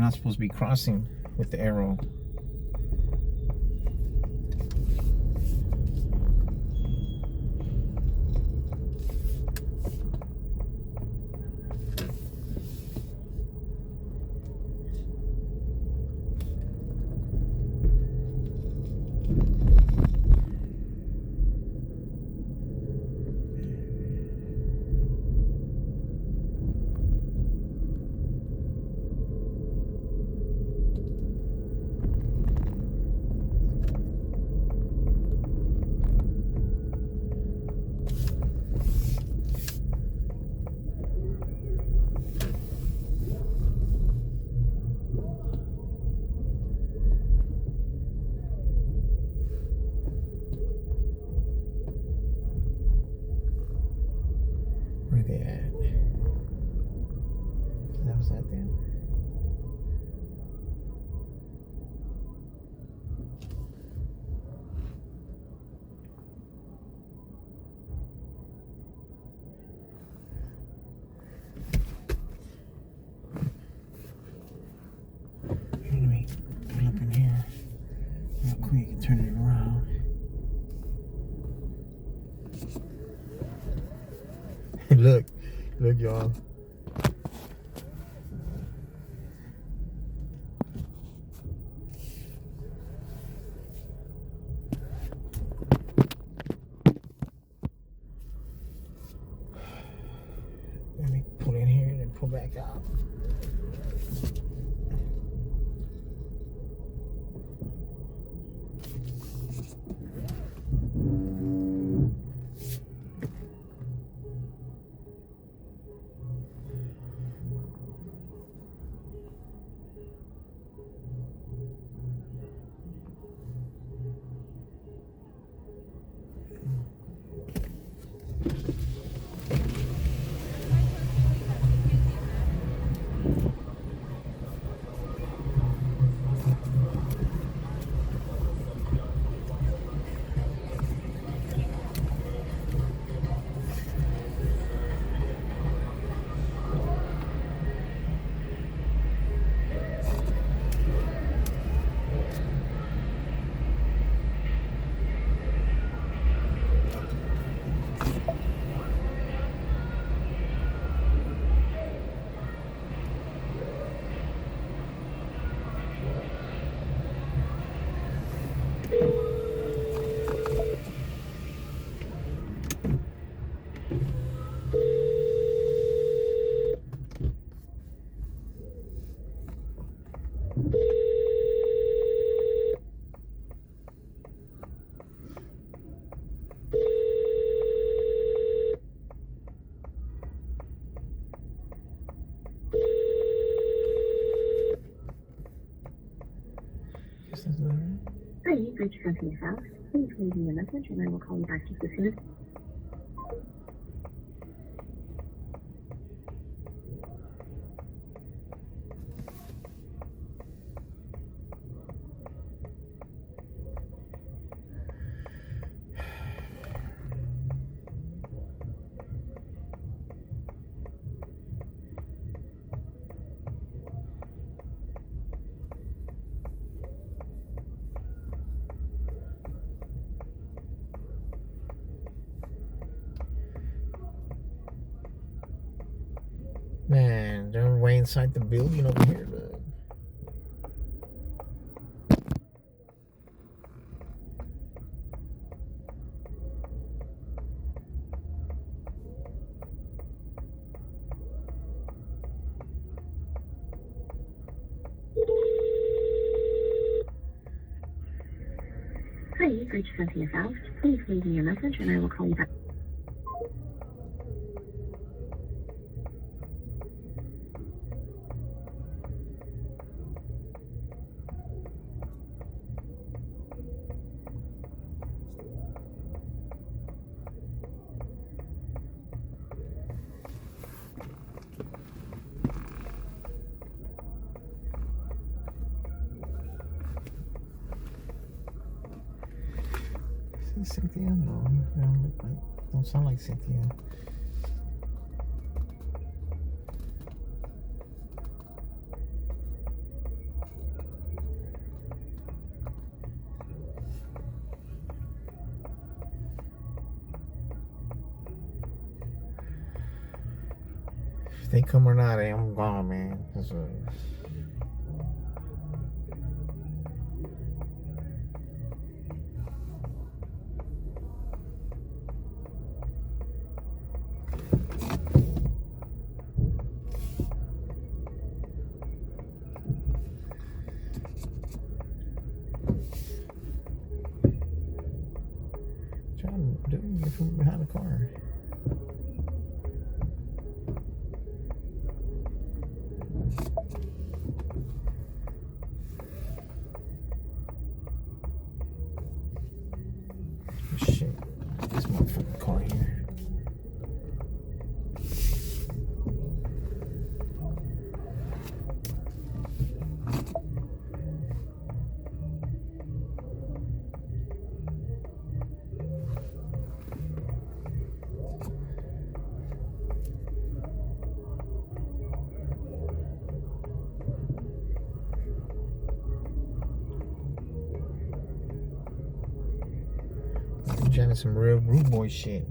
You're not supposed to be crossing with the arrow. Where they at? That was that then. Let me pull up in here real quick and turn it around. Look, y'all. Let me pull in here and then pull back out. Hi, you've reached Cynthia's house. Please leave me a message and I will call you back just as soon as. Man, they're way inside the building over here. Look. Hi, you've reached Cynthia's house. Please leave me a message and I will call you back. Is Cynthia? No, they don't look like, don't sound like Cynthia. they come or not, I'm gone, man. Trying to get from behind the car. Shit, this motherfucking car here. Jamming some real rude boy shit.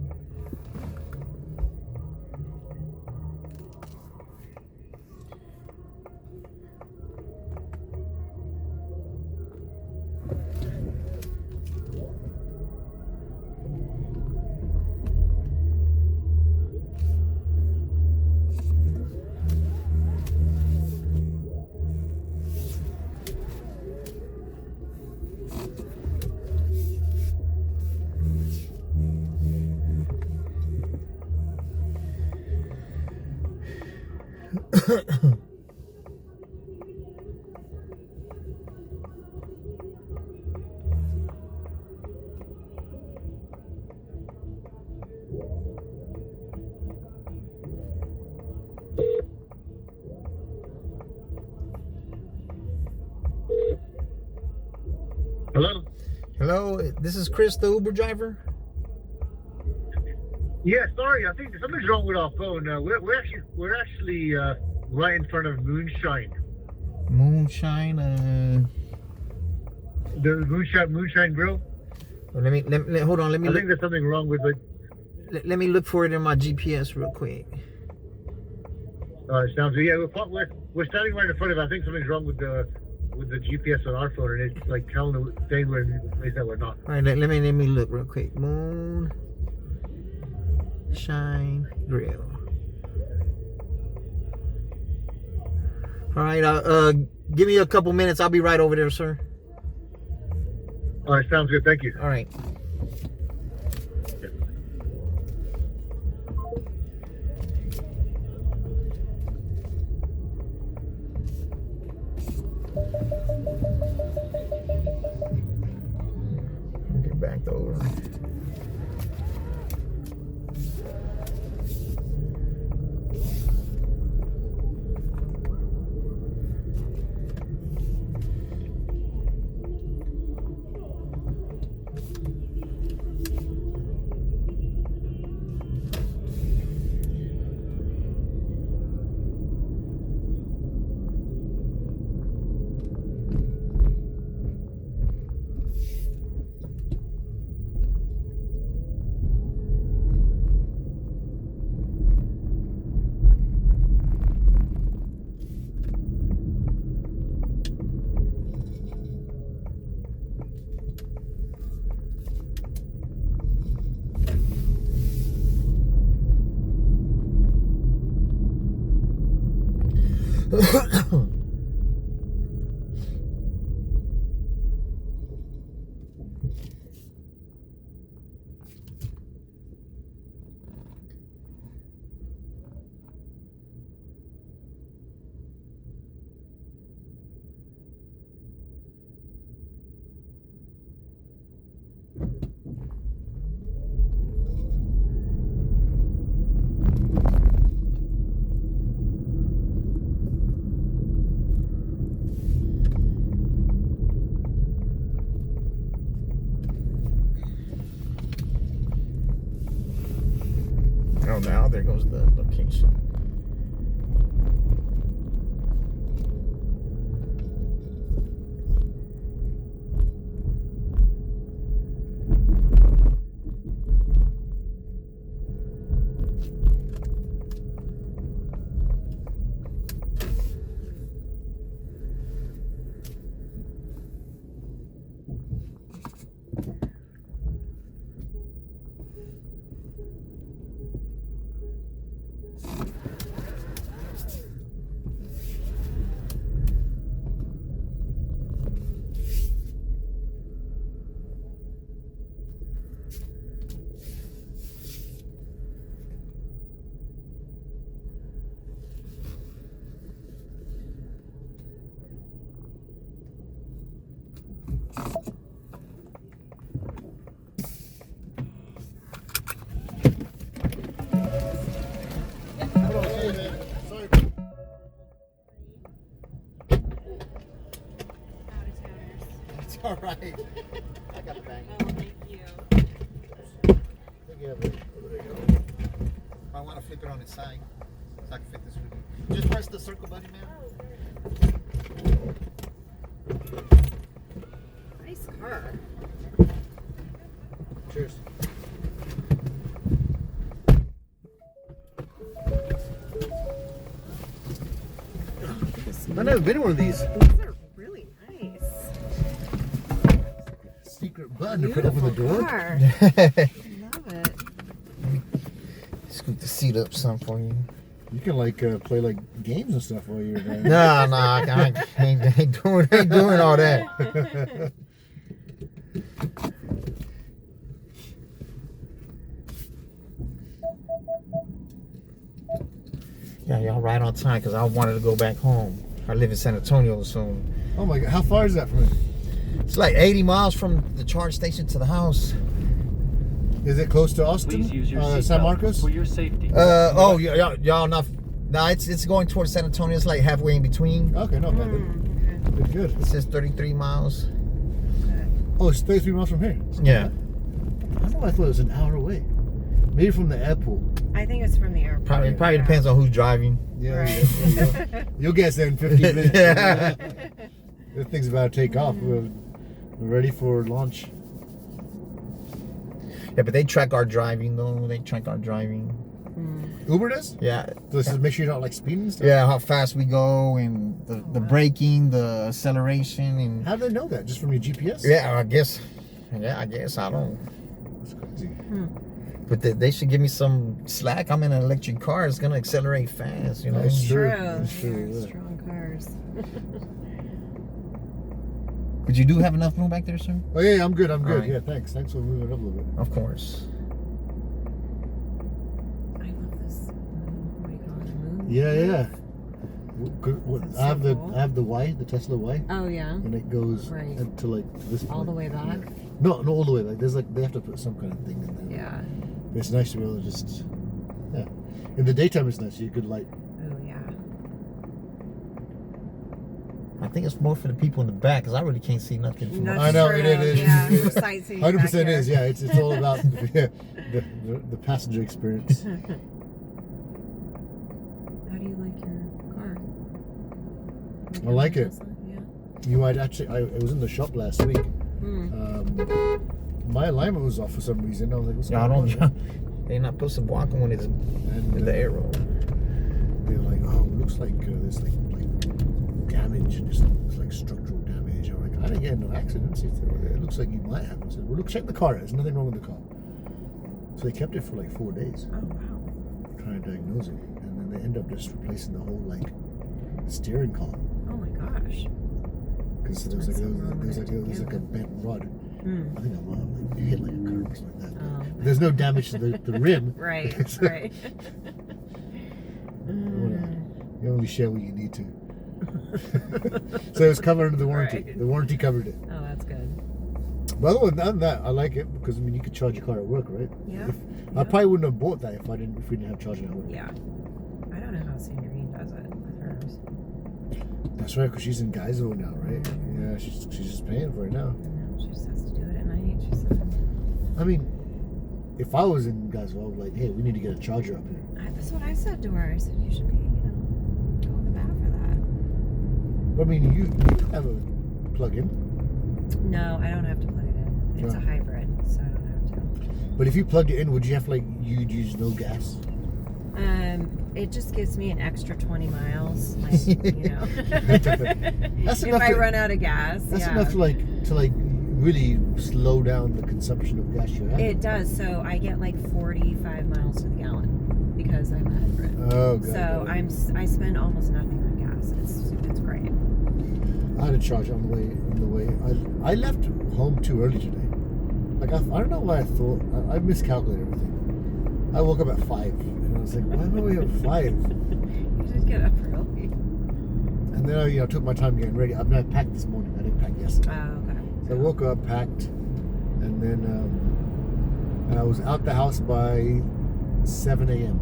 Hello? Hello, this is Chris, the Uber driver. Yeah, sorry. I think something's wrong with our phone. We're actually right in front of Moonshine. Moonshine. The Moonshine Grill. Let me hold on. Let me. I think there's something wrong with it. Let me look for it in my GPS real quick. Sounds good. Yeah, we're standing right in front of it. I think something's wrong with the GPS on our phone, and it's like saying we're in a place that we're not. All right, let me look real quick. Moonshine Grill. All right, give me a couple minutes. I'll be right over there, sir. All right, sounds good. Thank you. All right. Get back over. Oh, now there goes the location. Hey, I got the bag. Oh, thank you. Yeah, there you go. I want to flip it on its side so I can fit this with you. Just press the circle button, man. Nice car. Cheers. I've never been in one of these. These are really nice. Secret button to put open the door. Car. Love it. Scoot the seat up some for you. You can like play like games and stuff while you're there. No, I ain't doing all that. Yeah, y'all right on time because I wanted to go back home. I live in San Antonio soon. Oh my god, how far is that from it? It's like 80 miles from the charge station to the house. Is it close to Austin? Please use your San seatbelt Marcos? for your safety. Y'all not. No, it's going towards San Antonio. It's like halfway in between. Okay, not bad. Then. Okay. Good. It says 33 miles. Oh, it's 33 miles from here. Yeah. I don't know. I thought it was an hour away. Maybe from the airport. I think it's from the airport. Probably depends on who's driving. Yeah. Right. Yeah. You'll guess that in 15 minutes. Yeah. The thing's about to take off. We're ready for launch. Yeah, but they track our driving though. They track our driving. Uber does? Yeah. So this is make sure you're not like speeding and stuff? Yeah, how fast we go and the braking, the acceleration, and How do they know that? Just from your GPS? yeah, I guess I don't. That's crazy. But they should give me some slack. I'm in an electric car. It's gonna accelerate fast, you know. That's true. That's true. That's true, yeah. Strong cars. But you do have enough room back there, sir? Oh yeah, I'm good. I'm All good. right. Yeah, thanks. Thanks for moving it up a little bit. Of course. I love this moon. What do you call it? Moon? Yeah. That's I have so cool. the Y, the Tesla Y, Oh yeah. and it goes Right. to like to this All point. the way back. No, not all the way back. There's like they have to put some kind of thing in there. Yeah. It's nice to be able to just In the daytime, it's nice. You could light. Oh yeah. I think it's more for the people in the back because I really can't see nothing from That's I know, true. it is. Yeah. For sightseeing. 100% back is. here. Yeah, it's all about the passenger experience. How do you like your car? I like it. Tesla? Yeah. You might actually. I was in the shop last week. My alignment was off for some reason. I was like, what's Yeah, I going don't. on? They're not supposed to walk when it's And in the arrow. they were like, oh, it looks like there's like damage, just it's like structural damage. I'm like, I didn't get into accidents. It looks like you might have. I said, well, look, check the car. There's nothing wrong with the car. So they kept it for like 4 days, Oh wow. trying to diagnose it, and then they end up just replacing the whole like steering column Oh my gosh. because there was like a bent rod. Hmm. I think I'm like you hit like a curb or something like that. Oh. But there's no damage to the rim. Right. So Right. You only share what you need to. So it was covered under the warranty. Right. The warranty covered it. Oh, that's good. But other than that, I like it because I mean you could charge your car at work, right? Yeah. I probably wouldn't have bought that if we didn't have charging at work. Yeah. I don't know how Sandrine does it with hers. That's right, because she's in Geyser now, right? Yeah, she's just paying for it now. She just has to do it at night. She said. I mean, if I was in Geyser, I would be like, hey, we need to get a charger up here. That's what I said to her. I said you should be, go in the back for that. But I mean, you have a plug-in. No, I don't have to plug it in. It's a Yeah. hybrid, so I don't have to. But if you plugged it in, would you have you'd use no gas? It just gives me an extra 20 miles, like, That's if enough I to- run out of gas. That's yeah. enough to really slow down the consumption of gas you have. It does. So I get like 45 miles to the gallon because I'm a hybrid. Oh, God. So I spend almost nothing on gas. It's great. I had a charge on the way. I left home too early today. Like I don't know why I thought I miscalculated everything. I woke up at 5 and I was like, why am I awake at 5? You did get up early. And then I took my time getting ready. I mean, I packed this morning. I didn't pack yesterday. Oh, okay. So I woke up, packed, and then I was out the house by 7 a.m.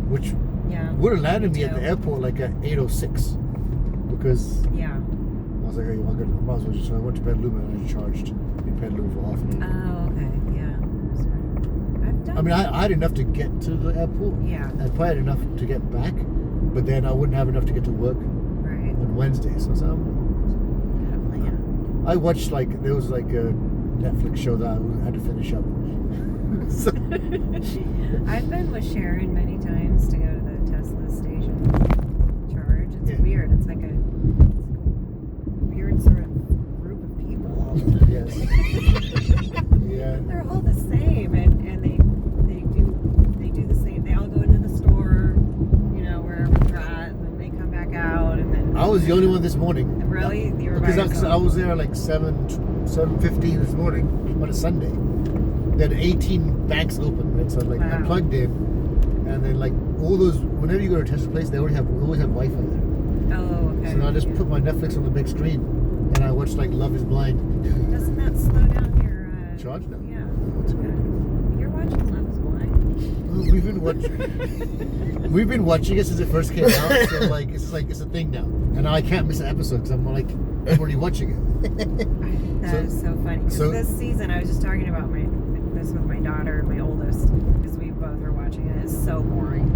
Which Yeah. would have landed me at too. the airport like at 8:06 because Yeah. I was like, hey, well, I might as well just. So I went to Petaluma and I charged in Petaluma for half an hour. Oh, okay. Yeah. Sorry. I've done. I mean, I had enough to get to the airport. Yeah. I probably had enough to get back, but then I wouldn't have enough to get to work Right. on Wednesday. So I was like, Yeah. I watched there was like a Netflix show that I had to finish up. So, I've been with Sharon many times to go to the Tesla station charge. It's Yeah. weird. It's like a weird sort of group of people. All the yes. Yeah. They're all the same, and they do the same. They all go into the store, you know, wherever they're at, and then they come back out, and then. I was the only one this morning. Really? You were by Because yourself? I was there like 7:15 this morning on a Sunday. They had 18 banks open, right? So I Wow. plugged in, and then like all those. Whenever you go to a Tesla place, they always have Wi-Fi there. Oh, okay. So then I just Yeah. put my Netflix on the big screen, and I watched like Love Is Blind. Doesn't that slow down your Charge now. Yeah. Oh, it's great. You're watching Love Is Blind. Well, we've been watching it since it first came out. So like it's a thing now, and now I can't miss an episode because I'm like I'm already watching it. That is so funny. 'Cause so- this season, I was just talking about this with my daughter, my oldest, because we both are watching it. It's so boring.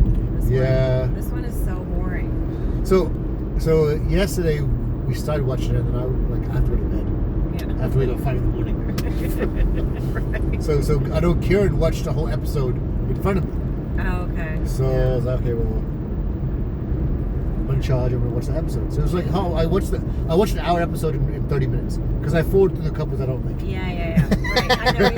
Yeah. This one is so boring. So yesterday we started watching it, and then I have to go to bed. Yeah. I have to wait till 5 in the morning. Right. So I know Kieran watched the whole episode in front of me. Oh, okay. So I was like, okay, well, I'm in charge. I'm gonna watch the episode. So it was like, how I watched an hour episode in 30 minutes because I forward through the couples I don't like. Yeah. Right. I know.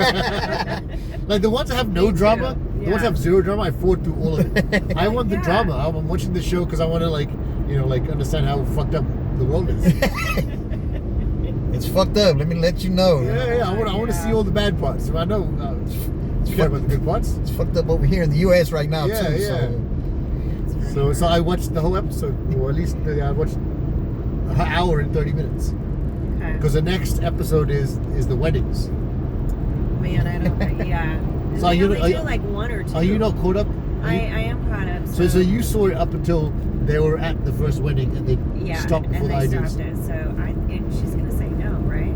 Like the ones that have no Me too. drama, the Yeah. ones that have zero drama, I forward through all of it. I want the Yeah. drama. I'm watching the show because I want to understand how fucked up the world is. It's fucked up. Let me let you know. Yeah. I want to see all the bad parts. I know. Forget about the good parts. It's fucked up over here in the U.S. right now Yeah, too. yeah. So I watched the whole episode, or at least I watched an hour and 30 minutes. Okay. Because the next episode is the weddings. Man, I don't. Yeah. So So are you- they are do you- like one or two. Are you not caught up? I am caught up. So you saw it up until they were at the first wedding and they Yeah, stopped before and the they ideas. stopped it. So she's gonna say no, right?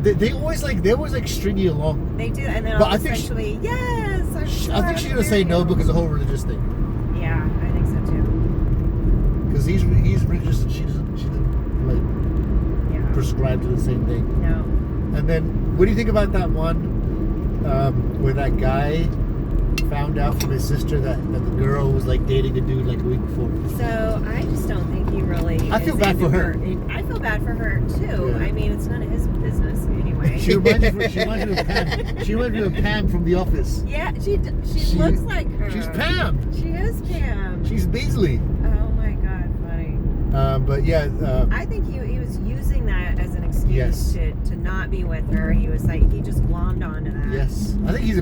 They always like string you along. They do, and then But all I think she- essentially, yes. I'm so I think she's gonna say no because of the whole religious thing. Yeah, I think so too. Because he's religious and she doesn't like Yeah. prescribe to the same thing. No. And then, what do you think about that one where that guy found out from his sister that the girl was like dating a dude like a week before? So I just don't think he really. I feel is bad for into her. I feel bad for her too. Yeah. I mean, it's none of his business anyway. She reminds me of Pam. She reminds me of Pam from The Office. Yeah, she looks like her. She's Pam. She is Pam. She's Beasley. Oh my God, funny. But yeah, I think he was using that as an excuse Yes. to not be with her. He was like, he just glommed onto that. yes. I think he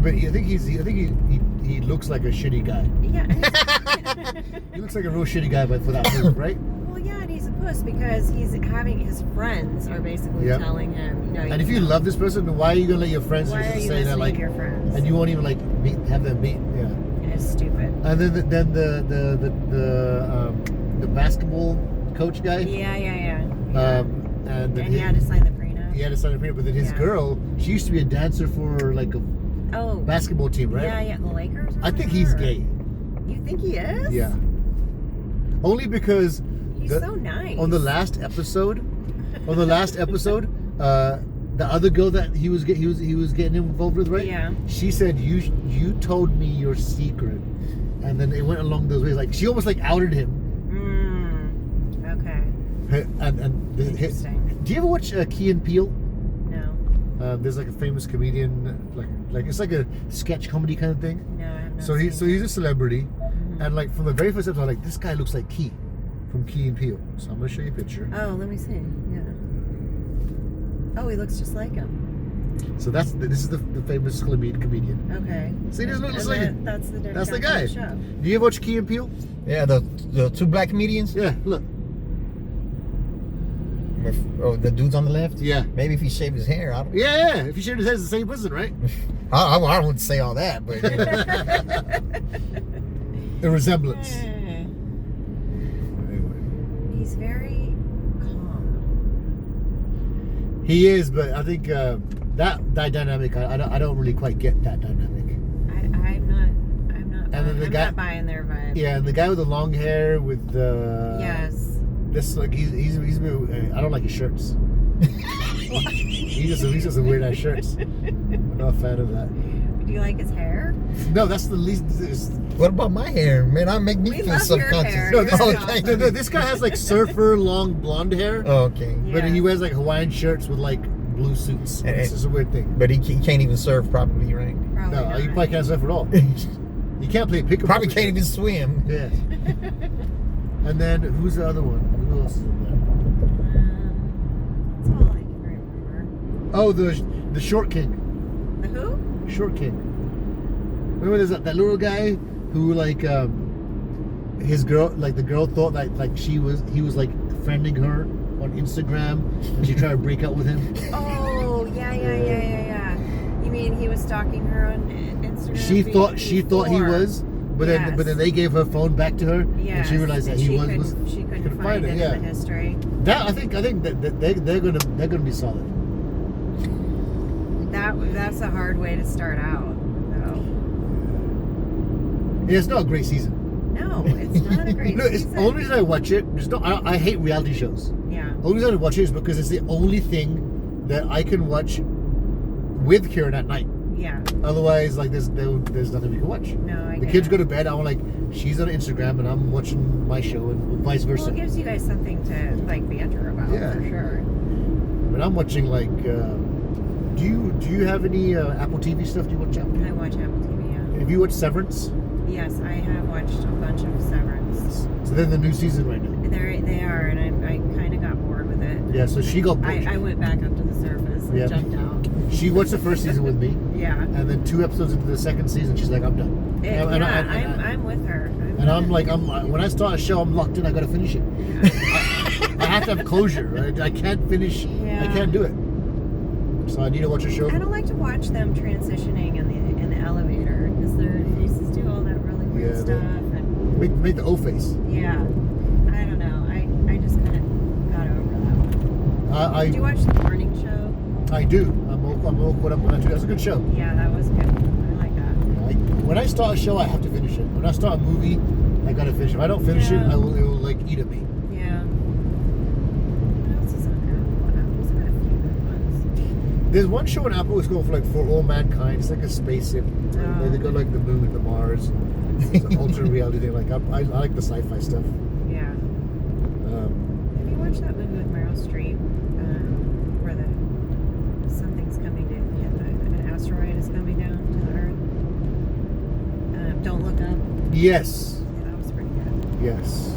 looks like a shitty guy. Yeah. He looks like a real shitty guy, but for that move, right? Well, yeah, and he's a puss because he's having his friends are basically Yep. telling him, you know. And if you love this person, then why are you gonna let your friends why just are you say that listening like, to your friends? and you won't even like have them meet? Yeah. It's stupid. And then the basketball coach guy. Yeah. And then And he had to sign the prenup. he had to sign a prenup, but then his Yeah. girl, she used to be a dancer for like a Oh. basketball team, right? Yeah, the Lakers. or I think he's whatever. gay. You think he is? Yeah. Only because He's so nice. on the last episode, the other girl that he was getting involved with, right? Yeah. She said you told me your secret, and then it went along those ways. Like she almost like outed him. Okay. Interesting. Do you ever watch Key and Peele? No. There's like a famous comedian, like it's like a sketch comedy kind of thing. No, I have not So seen he's a celebrity, Mhm. and like from the very first episode, like this guy looks like Key from Key and Peele. So I'm gonna show you a picture. Oh, let me see. Yeah. Oh, he looks just like him. So this is the famous comedian. Okay. See, this looks And like that- it. that's the That's the guy guy. from the show. Do you ever watch Key and Peele? Yeah, the two black comedians. Yeah, look. Oh, the dude's on the left. Yeah. Maybe if he shaved his hair, I don't. Yeah. If you shaved his head, it's the same person, right? I wouldn't say all that, but you know. The resemblance. Eh. Anyway. he's very calm. He is, but I think that dynamic, I don't really quite get that dynamic. I'm then the guy- not buying their vibe. Yeah, and the guy with the long hair with the Yes. this like he's I don't like his shirts. he's just some weird ass shirts. I'm not a fan of that. Do you like his hair? No, that's the least. What about my hair, man? I make me We feel love your subconscious. hair. No, You're this, awesome. this guy has like surfer long blonde hair, Oh, okay. but Yeah. he wears like Hawaiian shirts with like blue suits. It's just a weird thing. But he can't even surf properly, right? Probably No, not. you probably can't surf at all. You can't play pickup. Probably can't even swim. Yeah. And then who's the other one? Who else is in there? That's all I can remember. Oh, the short king. The who? Short king. Remember there's that little guy who like his girl, like the girl thought that like he was like friending her on Instagram and she tried to break up with him. Oh, yeah. You mean he was stalking her on Instagram? She thought he before? was, but then they gave her phone back to her and Yes, she realized that he was she couldn't find it in the history. That I think that they're gonna be solid. That's a hard way to start out, though. Yeah, it's not a great season. No, it's not a great No, it's season. the only reason I watch it. I hate reality shows. Yeah. Only reason I watch it is because it's the only thing that I can watch with Kieran at night. Yeah. Otherwise, like there's nothing we can watch. No, I The get kids it. go to bed. I'm like, she's on Instagram and I'm watching my show, and vice Well, versa. it gives you guys something to like banter about Yeah. for sure. But I'm watching like. Do you have any Apple TV stuff? Do you watch Apple? I watch Apple TV. Yeah. Have you watched Severance? Yes, I have watched a bunch of Severance. So they're in the new season right now. They are, and I kind of got bored with it. Yeah. So she got bored. I went back up to the surface and Yeah. jumped out. She watched the first season with me, Yeah. and then 2 episodes into the second season, she's like, I'm done. I'm with her. And I'm like, when I start a show, I'm locked in. I gotta finish it. I have to have closure. I can't finish. I Yeah. can't do it. So I need to watch a show. I don't like to watch them transitioning in the elevator because their faces do all that really weird Yeah, stuff. And Make the O face. yeah, I don't know. I just kind of got over that one. Did you watch the morning show? I do. I'm all caught up on that too. That's a good show. Yeah, that was good. I like that. When I start a show, I have to finish it. When I start a movie, I gotta finish it. If I don't finish it, Yeah. it will like eat at me. Yeah. What else is on Apple? Apple's got a few good ones. There's one show on Apple. It's called For All Mankind. It's like a spaceship. Oh. They go like the moon and the Mars. It's an alternate reality thing. Like I like the sci-fi stuff. Yeah. Have you watched that movie with Meryl Streep, where something's coming to hit an asteroid is coming down to the Earth? Don't Look Up. Yes. Yeah, that was pretty good. Yes.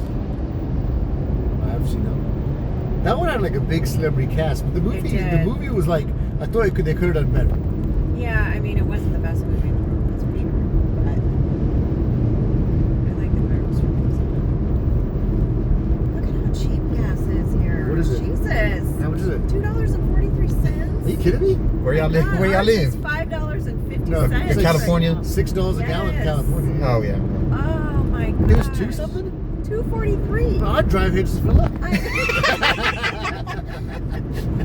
I have seen that one. That one had like a big celebrity cast, but the did. movie was like I thought they could have done better. Yeah, I mean, it wasn't the best movie in the world, that's for sure. But I like that Meryl Streep was in it. Look at how cheap gas is here. What is it? Jesus. How much is it? $2.43. Are you kidding me? Where y'all live? Where y'all live? $5.50. No, In California? $6 a gallon in Yes. California. Oh yeah. Oh my god. It was 2 something? $2.43. Oh, I'd drive here just to fill up.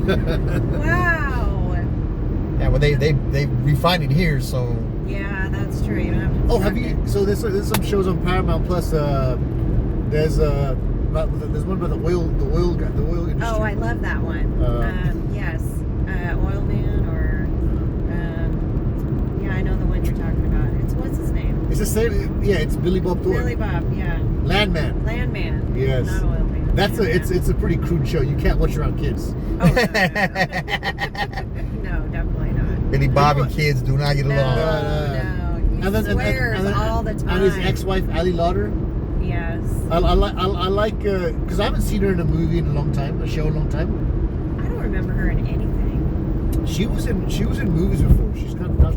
Wow. Yeah. Well, they refined it here, so Yeah, that's true. You don't have to. Oh, have you? So there's some shows on Paramount Plus. There's one about the oil industry. Oh, I love that one. Yes, Oil Man, or yeah, I know the one you're talking about. What's his name? It's the same. Yeah, it's Billy Bob Thornton. Billy Bob. Yeah, Landman. Landman. Yes. Not Oil Man. That's it's a pretty crude show. You can't watch around kids. Oh, no, definitely not. Billy Bob and kids do not get No, along. no. He swears all the time. And his ex-wife Ali Lauder. Yes. I like because I haven't seen her in a movie in a long time, a show in a long time. I don't remember her in anything. She was in movies before. She's kind of not.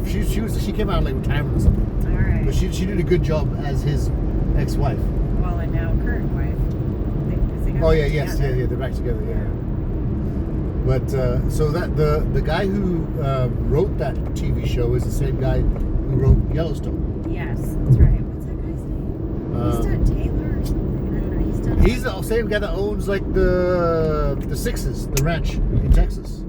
She came out of like retirement or something. All right. But she did a good job as his ex-wife. Well, and now current wife. They got Oh yeah, back yes, together. yeah, they're back together. Yeah. But so that the guy who wrote that TV show is the same guy who wrote Yellowstone. Yes, that's right. What's that guy's name? He's done Taylor or something. I don't know. He's done He's the same guy that owns like the Sixes, the ranch in Texas.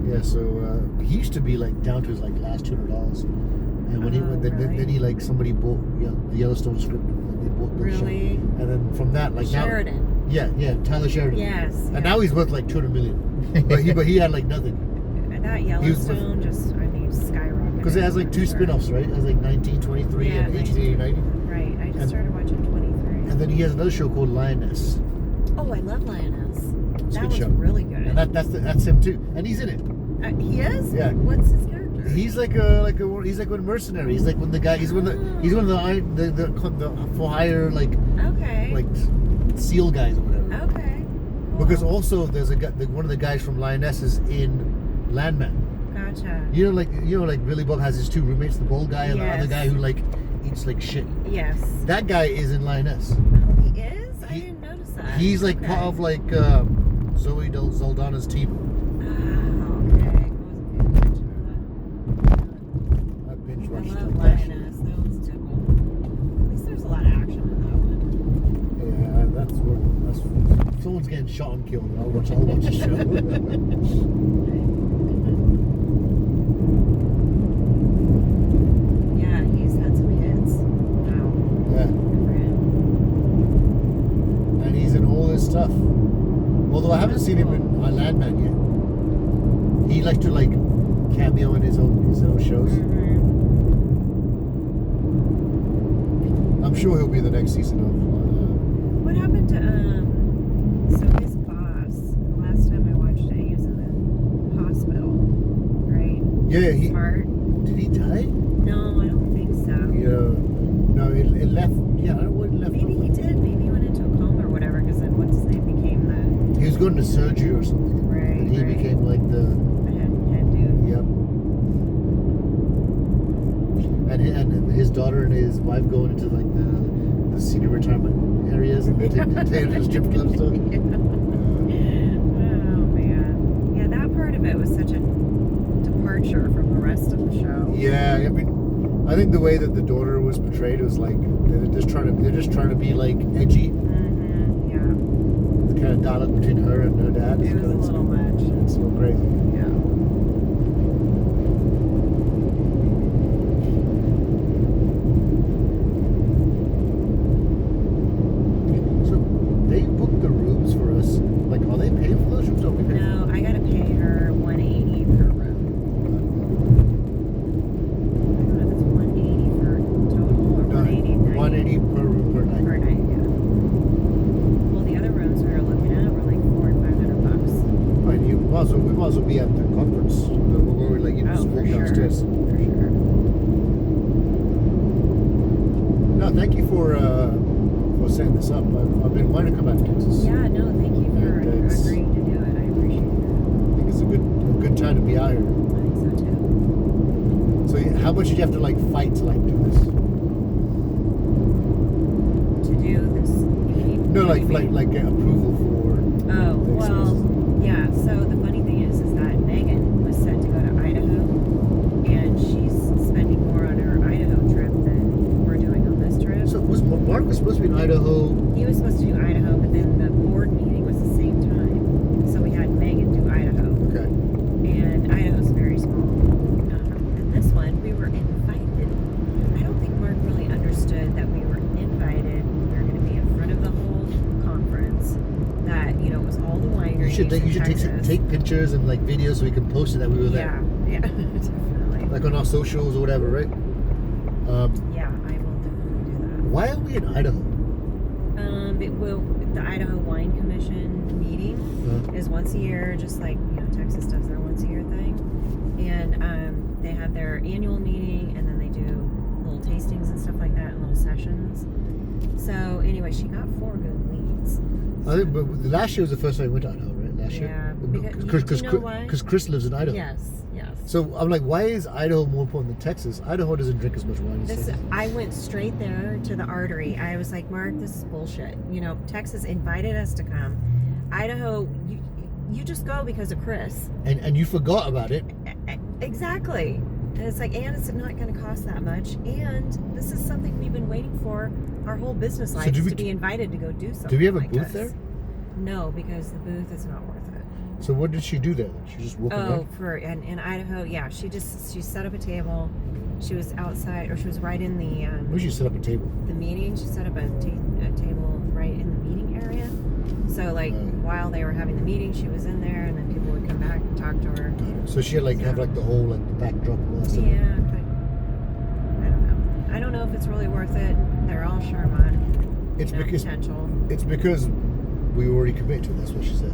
Yeah, so he used to be like down to his like last $200, and when then he like somebody bought the Yellowstone script. They bought the show, Really? and then from that like Sheridan. now, yeah, Tyler Sheridan. Yes. And now he's worth like $200 million, but he had like nothing That Yellowstone skyrocketed. because it has like two spin-offs, right? It has like 1923 Yeah, and 1880. Right. I just And- started watching 23. And then he has another show called Lioness. Oh, I love Lioness. It's a That good was show. really good. And that's him too, and he's in it. He is? Yeah. What's his character? He's like a mercenary. He's like one of the guy. He's one of the for hire like SEAL guys or whatever. Okay. Cool. Because also there's a guy, one of the guys from Lioness is in Landman. Gotcha. You know like Billy Bob has his two roommates, the bald guy and the other Yes. guy who like eats like shit. Yes. That guy is in Lioness. Oh, he is? I He- didn't notice that. He's like Okay. part of like Zoe Saldana's team. Oh, okay. I wasn't paying attention to I binge that. I watched love it. Lioness. That one's a good one. At least there's a lot of action in that one. Yeah, that's someone's getting shot and killed. I'll watch the show. Yeah, he's had some hits. Wow. Yeah, Good for him. and he's in all this stuff. Although I haven't seen him in Landman yet. He likes to like cameo in his own shows. Mm-hmm. I'm sure he'll be in the next season of. What happened to so his boss? The last time I watched it, he was in the hospital, right? Yeah, His heart. did he die? No, I don't think so. Yeah, no, it left. Yeah, I don't know what it left. Maybe he did. Maybe he went into a coma or whatever. Because then what's his name became the He was going to surgery or something. right. And he became like the. head dude. Yep. And his daughter and his wife going into like the senior retirement areas and they take the strip clubs stuff. Oh man, yeah, that part of it was such a departure from the rest of the show. Yeah, I mean, I think the way that the daughter was portrayed was like they're just trying to be like edgy. Mm-hmm. Yeah, The kind of dialogue between her and her dad. it was a little much. It's a little crazy. Yeah. So they booked the rooms for us. Like, are they paying for those rooms? Or are we paying for No, I gotta pay her $180 per room. I don't know if it's $180 for total or them? $180 No, 180 per room per night. per night. Yeah. Well, the other rooms we were looking at were like $400 and $500. Right, we might as well be at the conference. Where we're like, just For walk sure. downstairs. For sure. No, thank you for setting this up. I've been wanting to come out to Texas. Yeah, no, thank you for And it's- agreeing to do it. I appreciate it. I think it's a good time to be out here. I think so too. So how much did you have to like fight to like do this? To do this, you need. No, what do you mean? like get approval for. Oh, the well, expenses. yeah. So the funny thing is that Megan was set to go to Idaho, and she's spending more on her Idaho trip than we're doing on this trip. So was Mark was supposed to be in Idaho? He was supposed to do Idaho, but then the board meeting was the same time, so we had Megan do Idaho, Okay. and Idaho's very small. And this one, we were invited. I don't think Mark really understood that we were invited. We were going to be in front of the whole conference. That it was all the wineries. You should in take Texas. pictures and like videos so we can post it that we were there. Yeah, definitely. Like on our socials or whatever, right? Yeah, I will definitely do that. Why are we in Idaho? The Idaho Wine Commission meeting is once a year, just like Texas does their once a year thing, and they have their annual meeting, and then they do little tastings and stuff like that, and little sessions. So anyway, she got 4 good leads. I think, but the last year was the first time we went to Idaho, right? Last Yeah, year. because you know why? Because Chris lives in Idaho. Yes. So I'm like, why is Idaho more important than Texas? Idaho doesn't drink as much wine as Texas. I went straight there to the artery. I was like, Mark, this is bullshit. Texas invited us to come. Idaho, you just go because of Chris. And you forgot about it. Exactly. And it's like, and it's not going to cost that much. And this is something we've been waiting for our whole business life do is we- to be invited to go do something. Do we have a like booth this. there? No, because the booth is not worth it. So what did she do there? She just woke Oh, up. in Idaho, yeah. She set up a table. She was outside, or she was right in Where she set up a table? the meeting. She set up a table right in the meeting area. So like while they were having the meeting, she was in there, and then people would come back and talk to her. So she had have like the whole like the backdrop and all that stuff. Yeah, but I don't know. I don't know if it's really worth it. They're all Sherman. It's because potential. it's because we already committed to it. That's what she said.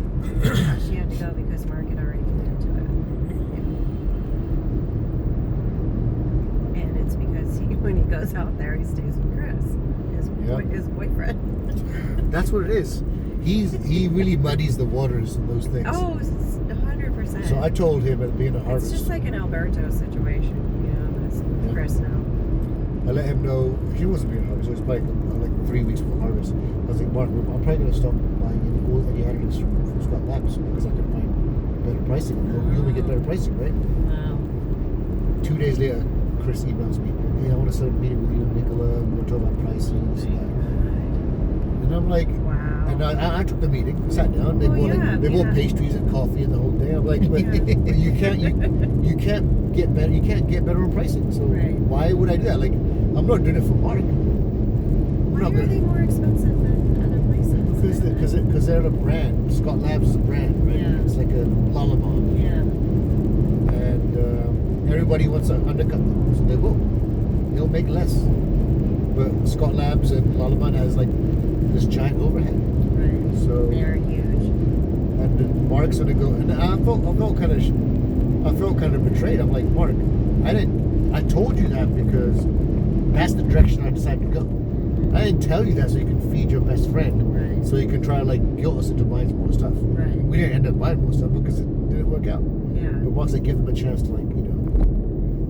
She had to go because Mark had already committed to it. Yeah. And it's because when he goes out there, he stays with Chris, his boyfriend. That's what it is. He really muddies the waters and those things. Oh, 100%. So I told him at the beginning of It's harvest. just like an Alberto situation, but it's Yeah. Chris now. I let him know he wasn't being harvest. It was probably like 3 weeks before harvest. I was like, Mark, I'm probably gonna stop buying any additives from Scott Labs because I can find better pricing. You only get better pricing, right? Wow. 2 days later, Chris emails me, hey, I want to set up a meeting with you and Nicola, and we're talking about pricing, this and that. And I'm like, Wow. and I took the meeting, sat down, they Oh, bought yeah, they bought yeah. pastries and coffee and the whole thing. I'm like, but Yeah. you can't get better on pricing. So Right. why would I do that? Like, I'm not doing it for Mark. Why are they more expensive than other places? Because they're a brand. Scott Labs is a brand, right? Yeah. It's like a Lallemand. Yeah. And everybody wants to undercut them, so they will. They'll make less. But Scott Labs and Lallemand has like this giant overhead. Right. So They're huge. and then Mark's gonna go, and I felt kind of betrayed. I'm like, Mark, I told you that because that's the direction I decided to go. I didn't tell you that so you can feed your best friend, Right. so you can try to like guilt us into buying more stuff. Right. We didn't end up buying more stuff because it didn't work out. Yeah. But Mark's like, give them a chance to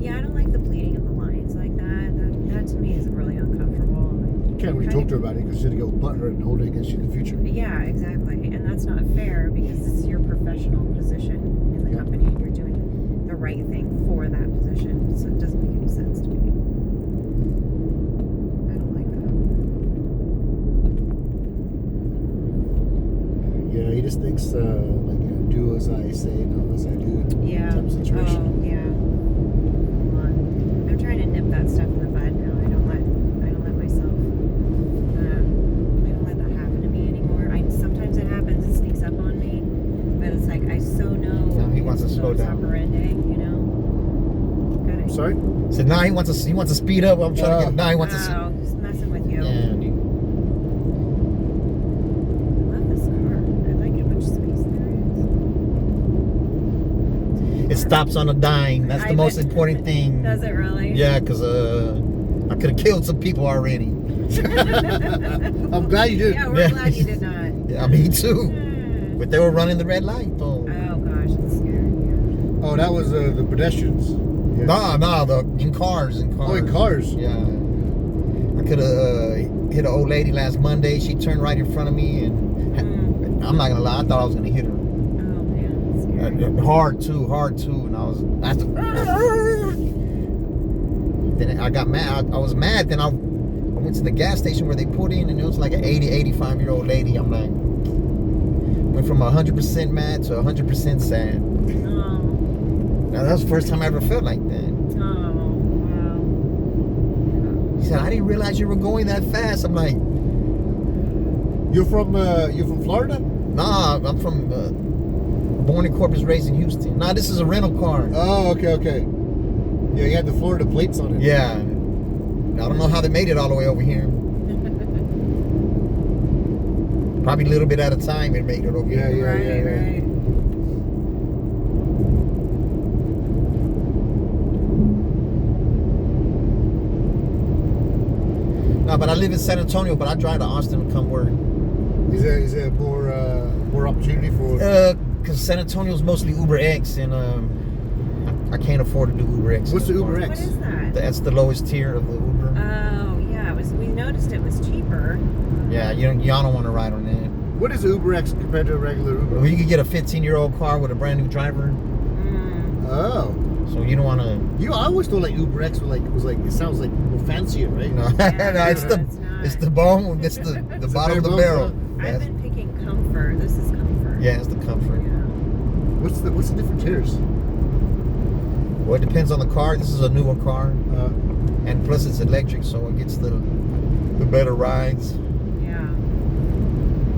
Yeah, I don't like the bleeding of the lines like that. That to me is really uncomfortable. you can't really talk to her about it because she's gonna go butt her and hold it against you in the future. Yeah, exactly. And that's not fair because this is your professional position in the Yeah. company and you're doing the right thing for that position. So it doesn't make any sense to me. I don't like that. Yeah, he just thinks do as I say, not as I do. Yeah. Type of situation. Oh, yeah. Come on. I'm trying to nip that stuff in the bud now. I don't let myself. I don't let that happen to me anymore. Sometimes it happens. It sneaks up on me, but it's like I so know. Now he wants to slow modus down. operandi, you know. Gotta. Sorry? So now he wants to speed up. I'm trying to get. Now he wants to. Oh, just messing with you. Yeah, dude. I love this car. I like how much space there is. It stops on a dime. That's the I most bet- important thing. Does it really? Yeah, because I could have killed some people already. I'm glad you did. Yeah, we're Yeah. glad you did not. Yeah, me too. Hmm. But they were running the red light though. Oh gosh, it's scary. Oh, that was the pedestrians. Yeah. No, in cars. Oh, in cars. Yeah. I could have hit an old lady last Monday. She turned right in front of me, and I'm not gonna lie, I thought I was gonna hit her. Oh man, it's scary. Hard too, and I was. Then I got mad. I was mad. Then I went to the gas station where they put in, and it was like an 85-year-old lady. I'm like, went from 100% mad to 100% sad. Oh, Now that was the first time I ever felt like that. oh, wow. He said, I didn't realize you were going that fast. I'm like, You're from Florida? nah, I'm from born in Corpus, raised in Houston. Nah, this is a rental car. Oh, okay. Yeah, you had the Florida plates on it. Yeah. I don't know how they made it all the way over here. Probably a little bit at a time it made it over Yeah, here. Right. No, but I live in San Antonio, but I drive to Austin to come work. Is there more opportunity for? Because San Antonio is mostly Uber X, and I can't afford to do Uber X. What's the Uber What X? is that? That's the lowest tier of the Uber. Oh yeah, we noticed it was cheaper. Yeah, y'all don't want to ride on that. What is Uber X compared to a regular Uber? Well, you could get a 15-year-old car with a brand new driver, Mm. Oh, so you don't want to. I always thought like Uber X was like it sounds like more fancier, right? No, Yeah, no, it's the it's not. not. It's the bone. It's the It's bottom of the bare barrel. bones, I've That's- been picking Comfort. This is Comfort. yeah, it's the Comfort. Yeah. What's the different tiers? Well, it depends on the car. This is a newer car, and plus it's electric, so it gets the better rides. Yeah.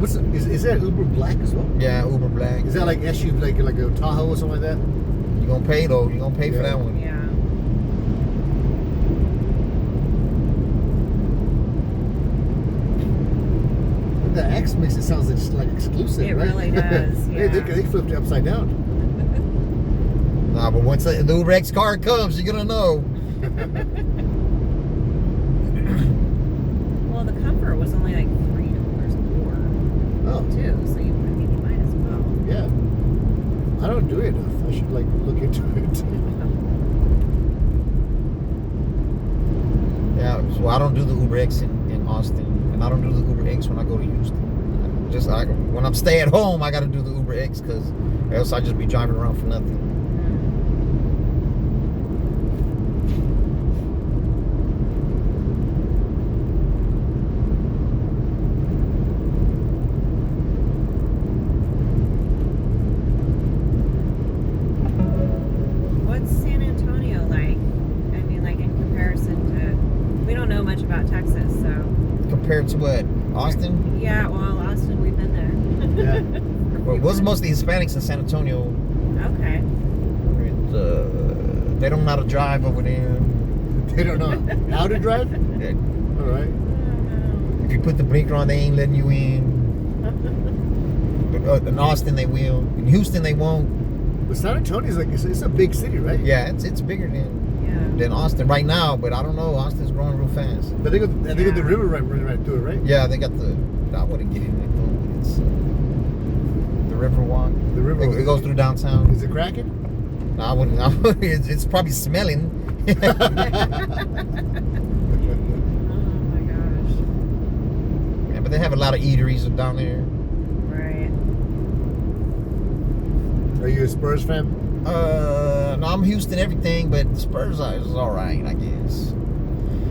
Is that Uber Black as well? Yeah, Uber Black. Is that like SUV, like a Tahoe or something like that? You gonna pay though? You gonna pay for Yeah. that one? Yeah. The X makes it sound just like exclusive. It right? really does, Hey, yeah. they flipped it upside down. Nah, but once the Uber X car comes, you're gonna know. Well, the Comfort was only like $3 more Oh, too, so you might as well. yeah. I don't do it enough. I should like look into it. Yeah, so I don't do the Uber X in Austin, and I don't do the Uber X when I go to Houston. When I'm stay at home, I got to do the Uber X because else I just be driving around for nothing. What's San Antonio like? I mean, like in comparison to, we don't know much about Texas, so. Compared to what? Austin? Yeah, well, Austin, we've been there. Yeah. Well, it was mostly Hispanics in San Antonio. Okay. They don't know how to drive over there. They don't know how to drive? Yeah. All right. If you put the blinker on, they ain't letting you in. But, in Austin, they will. In Houston, they won't. But San Antonio's like, it's a big city, right? Yeah, it's bigger than Austin right now, but I don't know. Austin's growing real fast. But they got the river running right through it, right? Yeah, they got the. I wouldn't get in it though. It's the River Walk. The river. It goes through downtown. Is it cracking? No, I wouldn't. It's probably smelling. Oh my gosh. Yeah, but they have a lot of eateries down there. Right. Are you a Spurs fan? No, I'm Houston everything, but Spurs is all right, I guess.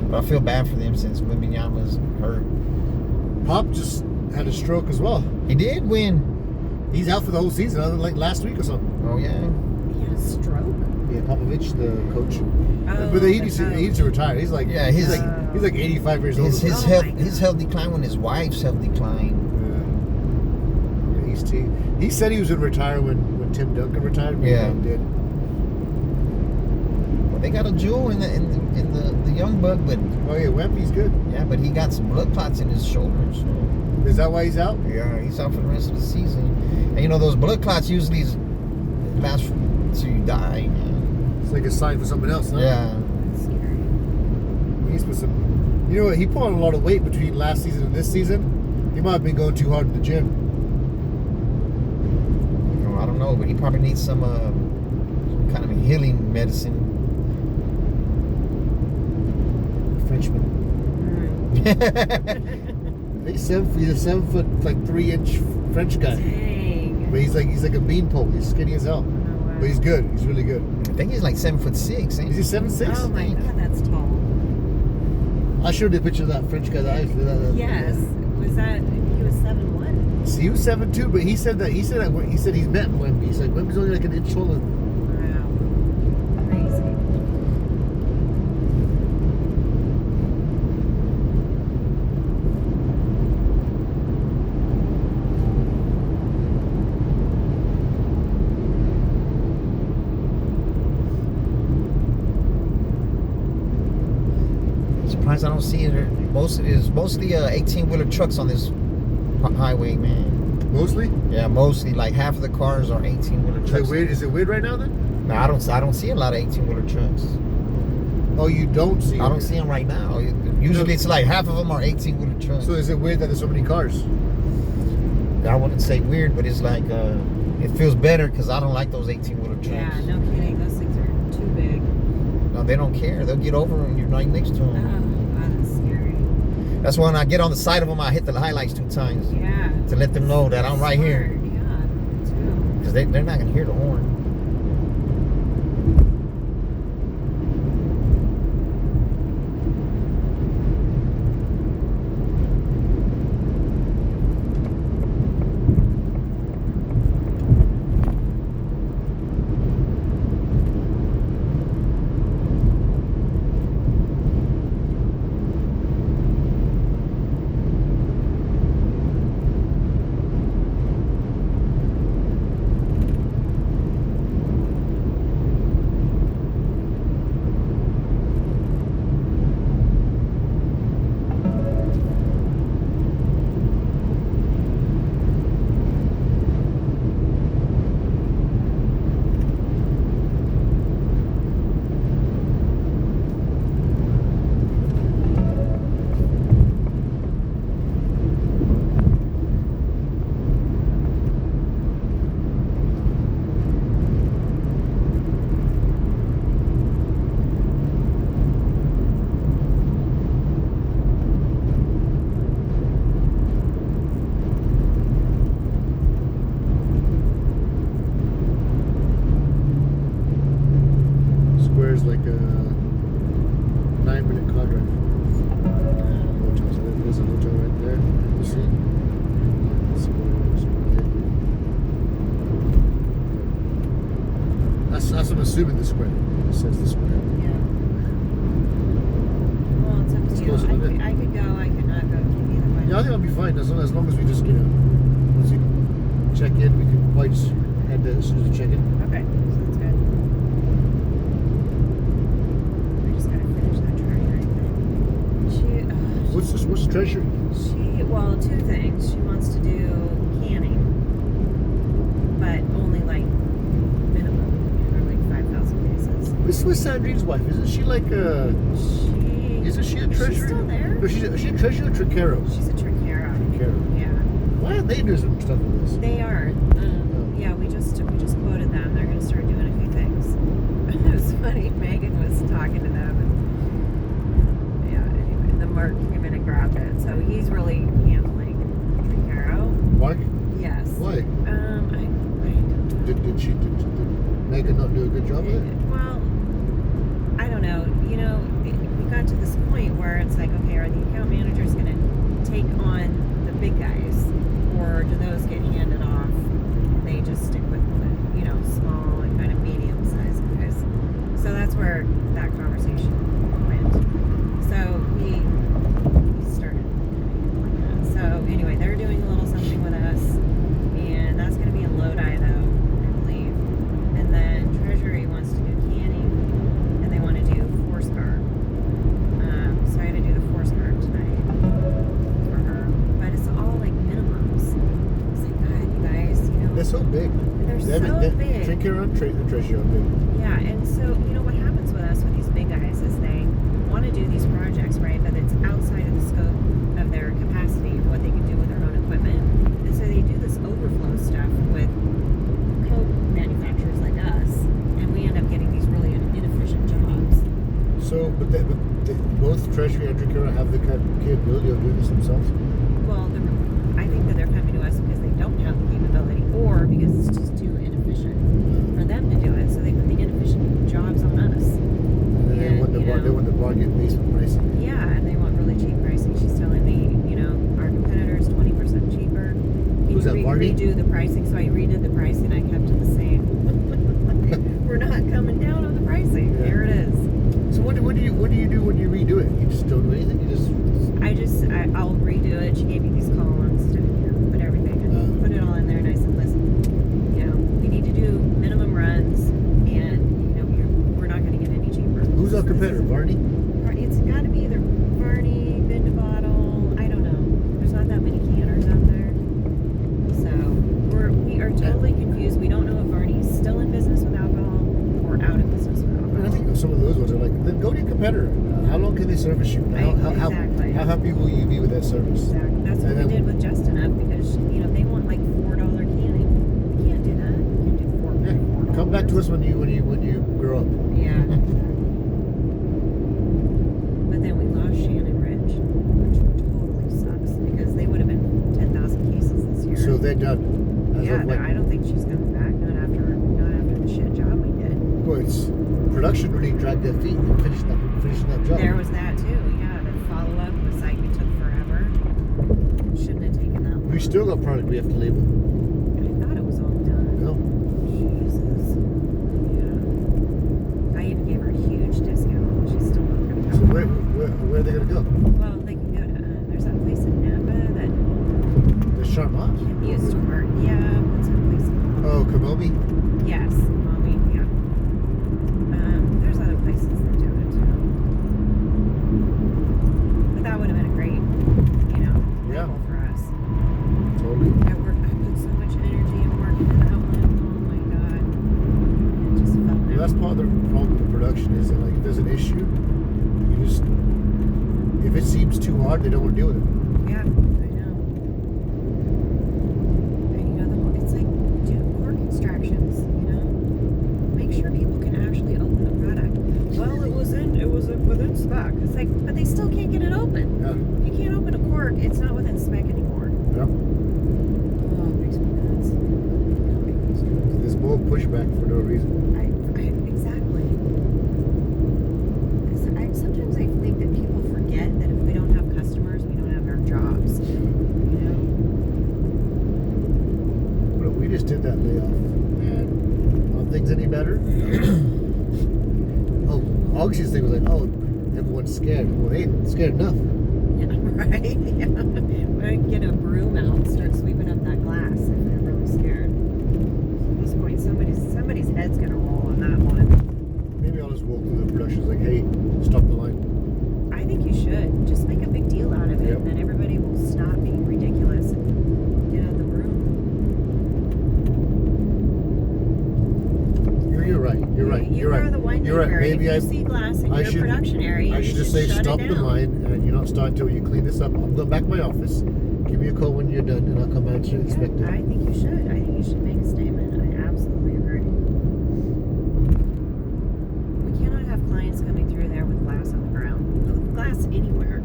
But I feel bad for them since Wembanyama's hurt. Pop just had a stroke as well. He did win. He's out for the whole season, other than like last week or something. Oh yeah. He had a stroke? Yeah, Popovich, the coach. Oh, But he the needs coach. to retire. He's like, Yeah, he's his- like 85 years old. His Oh health my his God. health declined when his wife's health declined. Yeah, he said he was going to retire when Tim Duncan retired. But Yeah. He did. Well, they got a jewel in the young buck, but Oh yeah, Wemby's good. yeah, but he got some blood clots in his shoulders. So. Is that why he's out? Yeah, he's out for the rest of the season. And you know those blood clots usually last till you die. Man. It's like a sign for something else, huh? Yeah. That's scary. He's put some. You know what? He put on a lot of weight between last season and this season. He might have been going too hard in the gym. I don't know, but he probably needs some kind of healing medicine. Frenchman. He's a 7 foot, like 3-inch French guy. Dang. But he's like a beanpole. He's skinny as hell. Oh, wow. But he's good. He's really good. I think he's like 7'6", ain't Is he 7'6"? Oh my god, that's tall. I showed you a picture of that French guy. Yes. Was that, he was 7'1"? See, he was 7'2", but he said he's met Wemby. He's like, Wemby's only like an inch taller. Wow. Crazy. Surprised I don't see it. Mostly 18-wheeler trucks on this highway, man. Mostly? Yeah, mostly like half of the cars are 18-wheeler Is it trucks. weird? Is it weird right now then? No, I don't see a lot of 18-wheeler trucks. Oh, you don't see? I don't see them right now. Usually it's like half of them are 18-wheeler trucks. So is it weird that there's so many cars? I wouldn't say weird, but it's like it feels better because I don't like those 18-wheeler trucks. Yeah, no kidding. Those things are too big. No, they don't care. They'll get over and you're right next to Oh, them. God, that's scary. That's why when I get on the side of them, I hit the highlights 2 times Yeah. to let them know that I'm right here. Smart, yeah, too. Because they're not going to hear the horn. is like a 9-minute car drive. Hotel. So there's a hotel right there. You see? That's I'm assuming the square. It says the square. Yeah. Well, it's up to It's you. close enough. I could go, I could not go. Either way. Yeah, I think I'll be fine as long as we just once you check in, we can probably just head there as soon as we check in. Okay, sounds good. I just gotta finish that treasury thing. What's the treasury? Well, two things. She wants to do canning, but only like minimum, or like 5,000 cases. This was Sandrine's wife. Isn't she like a? Isn't she a treasurer? She's still there? No, is she a treasurer or Tricaro? She's a Tricaro. Tricaro. Yeah. Why aren't they doing some stuff with this? They are. Yeah, we just quoted them. They're going to start doing a few things. It was funny. Megan was talking to them, and yeah. Anyway, the Mark came in and grabbed it, so he's really handling Tricaro. Mark? Yes. Why? I Did Megan not do a good job with it? well, I don't know. You know, we got to this point where it's like, okay, are the account managers going to take on the big guys, or do those get handed off? And they just stick with the, small and kind of medium-sized guys. So that's where that conversation went. So we started handling that. So anyway, they're doing a little something with us, and that's going to be in Lodi, though, I believe. And then Treasury wants to do canning, and they want to do force guard. So I had to do the force guard tonight for her. But it's all like minimums. It's like, God, you guys, They're so big. they're so big. Tricaro and Treasurer are big. Yeah, and so, what happens with us with these big guys is they want to do these projects, right? But it's outside of the scope of their capacity of what they can do with their own equipment. And so they do this overflow stuff with co-manufacturers like us, and we end up getting these really inefficient jobs. So, but both Treasury and Tricaro have the capability of doing this themselves? Well, I think that they're coming to us because they don't have the capability, or because it's just too inefficient for them to do it. So they put the inefficient jobs on us. And they want the bargain basement pricing. Yeah, and they want really cheap pricing. She's telling me, our competitor's 20% cheaper. Who's that, Barney? Redo the pricing, so I redid the pricing. I kept it the same. We're not coming down on the pricing. Yeah. There it is. So what do you do when you redo it? You just don't do anything. You just I'll redo it. She gave me these columns to put everything and put it all in there nice and listen. We need to do minimum runs, and we're not going to get any cheaper. Who's our competitor, Barney? It's got to be either Barney, Bin to Bottle. I don't know. There's not that many canners out there, so we are totally confused. We don't know if Barney's still in business with alcohol or out of business with alcohol. I think some of those ones are like, then go to your competitor. How long can they service you? Exactly. How happy will you be with that service? Exactly. That's what we did with Justin Up, because they want like $4 canning. We can't do that. We can't do $4. Come back to us when you grow up. Yeah. But then we lost Shannon Ridge, which totally sucks, because they would have been 10,000 cases this year. So they're done. Yeah, no, I don't think she's coming back. Not after the shit job we did. Well, it's production really dragged their feet and finishing that job. There was that too. Yeah, the follow up was like, it took forever. Shouldn't have taken that long. We still got product we have to label. I thought it was all done. No. Jesus. Yeah. I even gave her a huge discount. She's still not going to So come. where are they gonna go? Well, they can go to. There's that place in Napa that The Charmant? used to work. Yeah, what's that place called? Oh, Kamomi? Yes, Mommy. Yeah. There's other places that do it too. But that would have been a great, Yeah. label for us. Totally. I put so much energy and work into that one. Oh my god. It just fell down. Well, that's part of the problem with production is that, like, if there's an issue, if it seems too hard, they don't want to deal with it. Yeah, I know. And it's like, do cork extractions, Make sure people can actually open the product. Well, it was within spec. It's like, but they still can't get it open. Yeah. If you can't open a cork, it's not within spec anymore. Yeah. Oh, it makes me nuts. There's more pushback for no reason. Exactly. Augustine's thing was like, oh, everyone's scared. Well, they ain't scared enough. Yeah, right? Yeah. We're going to get a broom out and start sweeping up that glass if they're really scared. At this point, somebody's head's going to roll on that one. Maybe I'll just walk through the productions like, hey, stop the line. I think you should. Just make a big deal out of it, Yep. and then everybody will stop being ridiculous and get out the broom. You're right. You're right. You You're are right. the winemaker. You're right. Maybe if I you see glass in I your should- production area, I you should just say shut stop it the down. line, and you're not starting until you clean this up. I'm going back to my office. Give me a call when you're done, and I'll come out and inspect Yeah, it. I think you should. I think you should make a statement. I absolutely agree. We cannot have clients coming through there with glass on the ground. With glass anywhere.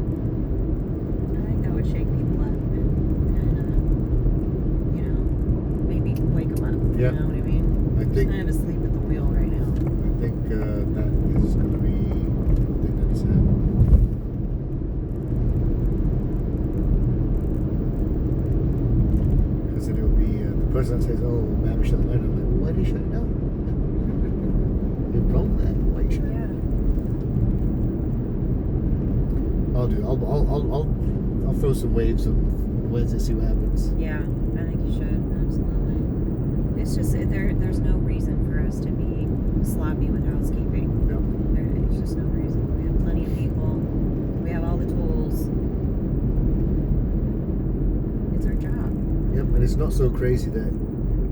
I think that would shake people up and you know, maybe wake them up. Yeah. You know what I mean? I think Kind of asleep at the wheel right now. that is going to be the thing that is happening. Because then it will be the person that says, "Oh, man, we shut the line." I'm like, well, why do you shut it down? You have a problem with that? Why you shut it down? Yeah. I'll throw some waves on Wednesday, see what happens. Yeah, I think you should. Absolutely. It's just there's no reason for us to be sloppy with housekeeping. Yep. There's just no reason. We have plenty of people. We have all the tools. It's our job. Yep, and it's not so crazy that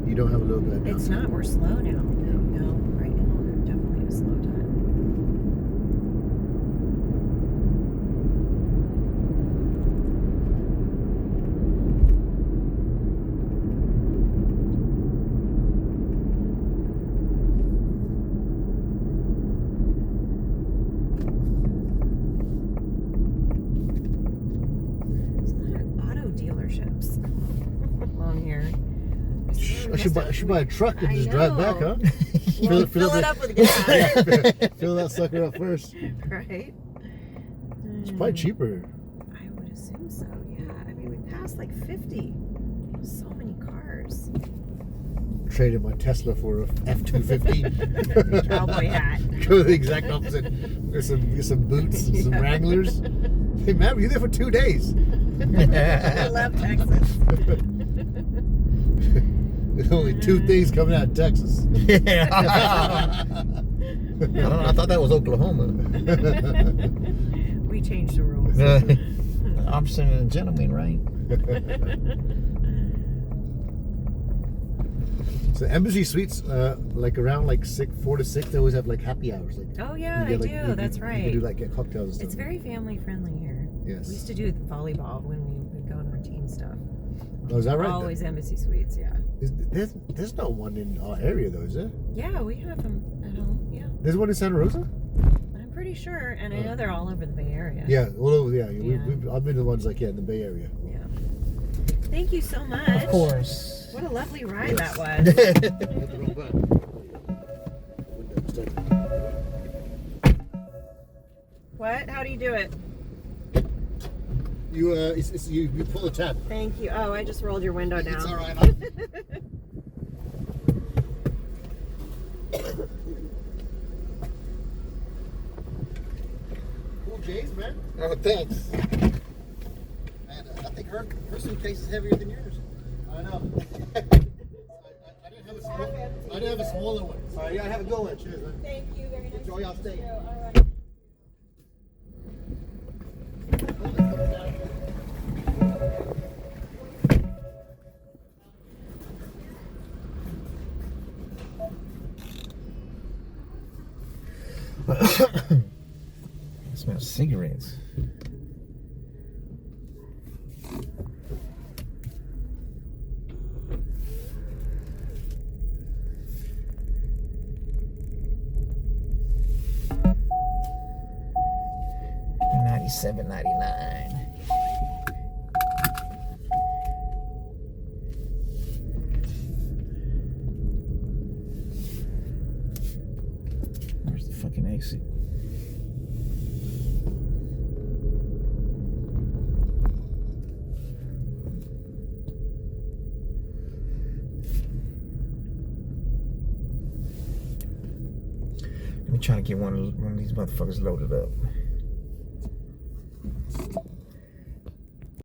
you don't have a little bit of It's downtime. not. We're slow now. Yeah. No, right now we're definitely in a slow time. There's a lot of auto dealerships along here. I should buy a truck and I just drive back, know. huh? Well, fill it up with gas. Yeah, fill that sucker up first. Right? It's probably cheaper. I would assume so, yeah. I mean, we passed like 50. So many cars. Traded my Tesla for a F-250. Cowboy hat. Go the exact opposite. Get some boots and some Yeah. Wranglers. Hey, man, you're there for 2 days. I love Texas. There's only 2 things coming out of Texas. Yeah. I thought that was Oklahoma. We changed the rules. Opposite of a gentleman, right? So Embassy Suites, like around like 4 to 6, they always have like happy hours. Like Oh, yeah, you they get, like, do. That's You right. can do like get cocktails and stuff. It's very family friendly here. Yes. We used to do volleyball when we would go on our team stuff. Oh, is that right? Always Embassy Suites, yeah. There's not one in our area though, is there? Yeah, we have them at home, yeah. There's one in Santa Rosa? I'm pretty sure, and I know they're all over the Bay Area. Yeah, all over. Yeah, Yeah. I've been to the ones like in the Bay Area. Yeah. Thank you so much. Of course. What a lovely ride that was. What? How do you do it? You pull the tab. Thank you. Oh, I just rolled your window down. It's all right. Cool J's, man. Oh, thanks. Man, I think her suitcase is heavier than yours. I know. I didn't have a smaller one. All right, yeah, have a good one. Cheers, man. Thank you. Very nice. Enjoy y'all stay. All right. I smell cigarettes. $97.99. Where's the fucking exit? trying to get one of these motherfuckers loaded up.